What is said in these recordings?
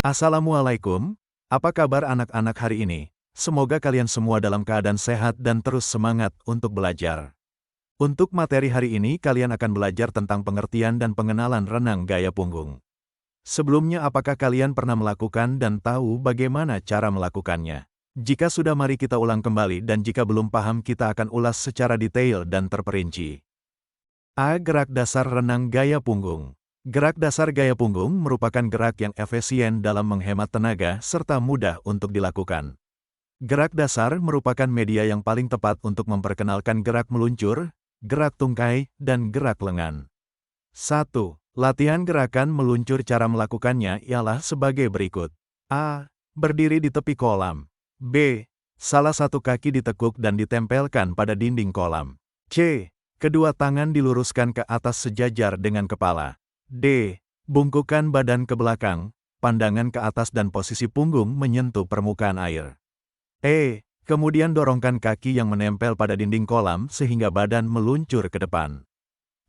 Assalamualaikum, apa kabar anak-anak hari ini? Semoga kalian semua dalam keadaan sehat dan terus semangat untuk belajar. Untuk materi hari ini kalian akan belajar tentang pengertian dan pengenalan renang gaya punggung. Sebelumnya apakah kalian pernah melakukan dan tahu bagaimana cara melakukannya? Jika sudah mari kita ulang kembali dan jika belum paham kita akan ulas secara detail dan terperinci. A. Gerak dasar renang gaya punggung. Gerak dasar gaya punggung merupakan gerak yang efisien dalam menghemat tenaga serta mudah untuk dilakukan. Gerak dasar merupakan media yang paling tepat untuk memperkenalkan gerak meluncur, gerak tungkai, dan gerak lengan. 1. Latihan gerakan meluncur. Cara melakukannya ialah sebagai berikut. A. Berdiri di tepi kolam. B. Salah satu kaki ditekuk dan ditempelkan pada dinding kolam. C. Kedua tangan diluruskan ke atas sejajar dengan kepala. D. Bungkukkan badan ke belakang, pandangan ke atas dan posisi punggung menyentuh permukaan air. E. Kemudian dorongkan kaki yang menempel pada dinding kolam sehingga badan meluncur ke depan.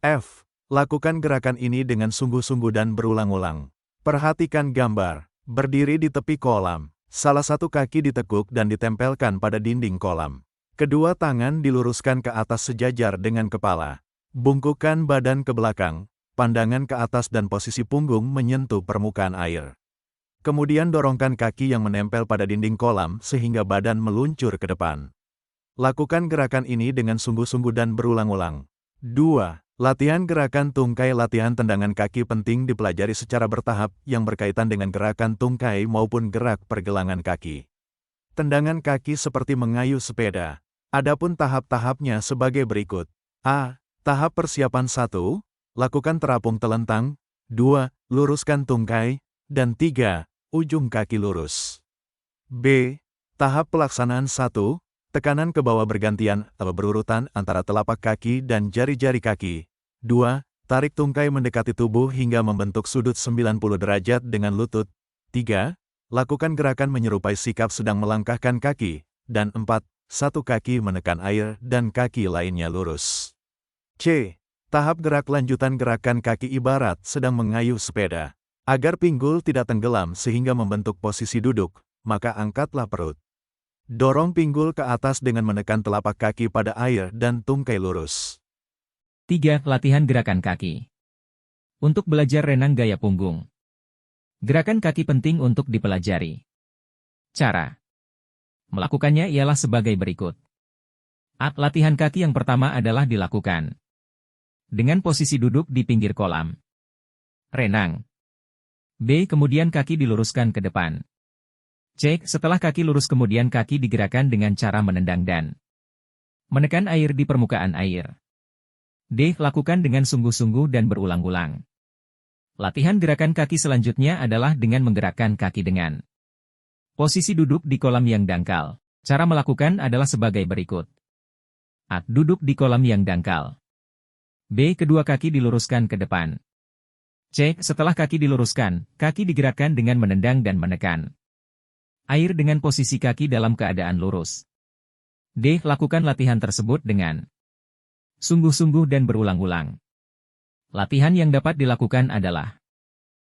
F. Lakukan gerakan ini dengan sungguh-sungguh dan berulang-ulang. Perhatikan gambar. Berdiri di tepi kolam. Salah satu kaki ditekuk dan ditempelkan pada dinding kolam. Kedua tangan diluruskan ke atas sejajar dengan kepala. Bungkukkan badan ke belakang. Pandangan ke atas dan posisi punggung menyentuh permukaan air. Kemudian dorongkan kaki yang menempel pada dinding kolam sehingga badan meluncur ke depan. Lakukan gerakan ini dengan sungguh-sungguh dan berulang-ulang. 2. Latihan gerakan tungkai. Latihan tendangan kaki penting dipelajari secara bertahap yang berkaitan dengan gerakan tungkai maupun gerak pergelangan kaki. Tendangan kaki seperti mengayuh sepeda. Adapun tahap-tahapnya sebagai berikut. A. Tahap persiapan 1. Lakukan terapung telentang. 2. Luruskan tungkai. Dan 3. Ujung kaki lurus. B. Tahap pelaksanaan 1. Tekanan ke bawah bergantian atau berurutan antara telapak kaki dan jari-jari kaki. 2. Tarik tungkai mendekati tubuh hingga membentuk sudut 90 derajat dengan lutut. 3. Lakukan gerakan menyerupai sikap sedang melangkahkan kaki. Dan 4. Satu kaki menekan air dan kaki lainnya lurus. C. Tahap gerak lanjutan. Gerakan kaki ibarat sedang mengayuh sepeda. Agar pinggul tidak tenggelam sehingga membentuk posisi duduk, maka angkatlah perut. Dorong pinggul ke atas dengan menekan telapak kaki pada air dan tungkai lurus. 3. Latihan gerakan kaki. Untuk belajar renang gaya punggung. Gerakan kaki penting untuk dipelajari. Cara melakukannya ialah sebagai berikut. A. Latihan kaki yang pertama adalah dilakukan dengan posisi duduk di pinggir kolam renang. B. Kemudian kaki diluruskan ke depan. C. Setelah kaki lurus kemudian kaki digerakkan dengan cara menendang dan menekan air di permukaan air. D. Lakukan dengan sungguh-sungguh dan berulang-ulang. Latihan gerakan kaki selanjutnya adalah dengan menggerakkan kaki dengan posisi duduk di kolam yang dangkal. Cara melakukan adalah sebagai berikut. A. Duduk di kolam yang dangkal. B. Kedua kaki diluruskan ke depan. C. Setelah kaki diluruskan, kaki digerakkan dengan menendang dan menekan air dengan posisi kaki dalam keadaan lurus. D. Lakukan latihan tersebut dengan sungguh-sungguh dan berulang-ulang. Latihan yang dapat dilakukan adalah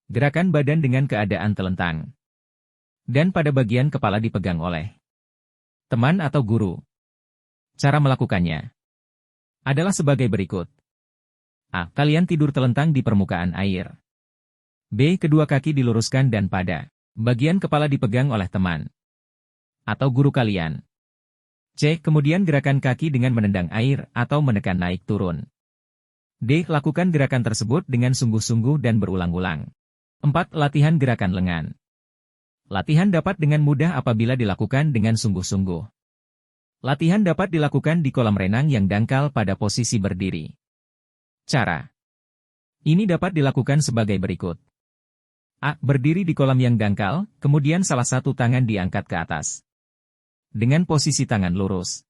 gerakan badan dengan keadaan telentang. Dan pada bagian kepala dipegang oleh teman atau guru. Cara melakukannya adalah sebagai berikut. A. Kalian tidur telentang di permukaan air. B. Kedua kaki diluruskan dan pada bagian kepala dipegang oleh teman atau guru kalian. C. Kemudian gerakan kaki dengan menendang air atau menekan naik turun. D. Lakukan gerakan tersebut dengan sungguh-sungguh dan berulang-ulang. 4. Latihan gerakan lengan. Latihan dapat dengan mudah apabila dilakukan dengan sungguh-sungguh. Latihan dapat dilakukan di kolam renang yang dangkal pada posisi berdiri. Cara ini dapat dilakukan sebagai berikut. A. Berdiri di kolam yang dangkal, kemudian salah satu tangan diangkat ke atas dengan posisi tangan lurus.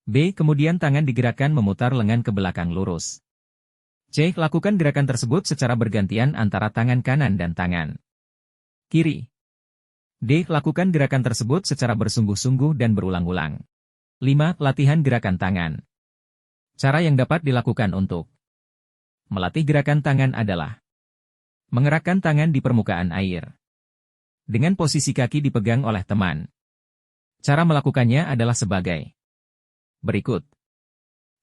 B. Kemudian tangan digerakkan memutar lengan ke belakang lurus. C. Lakukan gerakan tersebut secara bergantian antara tangan kanan dan tangan kiri. D. Lakukan gerakan tersebut secara bersungguh-sungguh dan berulang-ulang. 5. Latihan gerakan tangan. Cara yang dapat dilakukan untuk melatih gerakan tangan adalah mengerakkan tangan di permukaan air. Dengan posisi kaki dipegang oleh teman. Cara melakukannya adalah sebagai berikut.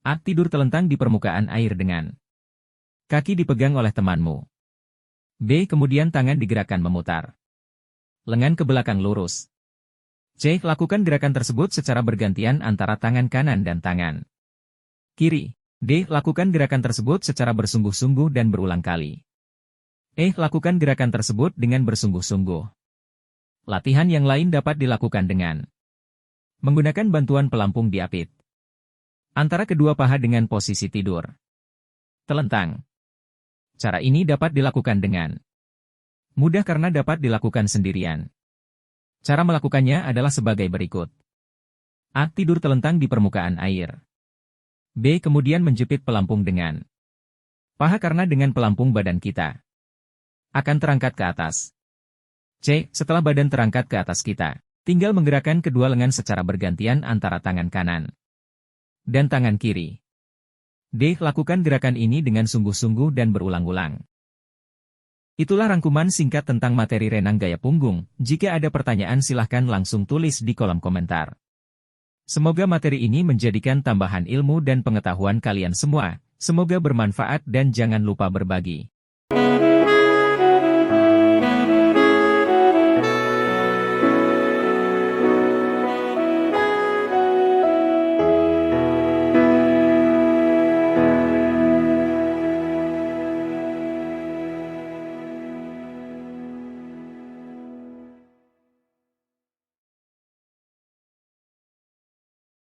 A. Tidur telentang di permukaan air dengan kaki dipegang oleh temanmu. B. Kemudian tangan digerakkan memutar lengan ke belakang lurus. C. Lakukan gerakan tersebut secara bergantian antara tangan kanan dan tangan kiri. D. Lakukan gerakan tersebut secara bersungguh-sungguh dan berulang kali. E. Lakukan gerakan tersebut dengan bersungguh-sungguh. Latihan yang lain dapat dilakukan dengan menggunakan bantuan pelampung diapit antara kedua paha dengan posisi tidur telentang. Cara ini dapat dilakukan dengan mudah karena dapat dilakukan sendirian. Cara melakukannya adalah sebagai berikut. A. Tidur telentang di permukaan air. B. Kemudian menjepit pelampung dengan paha karena dengan pelampung badan kita akan terangkat ke atas. C. Setelah badan terangkat ke atas kita, tinggal menggerakkan kedua lengan secara bergantian antara tangan kanan dan tangan kiri. D. Lakukan gerakan ini dengan sungguh-sungguh dan berulang-ulang. Itulah rangkuman singkat tentang materi renang gaya punggung. Jika ada pertanyaan silahkan langsung tulis di kolom komentar. Semoga materi ini menjadikan tambahan ilmu dan pengetahuan kalian semua. Semoga bermanfaat dan jangan lupa berbagi.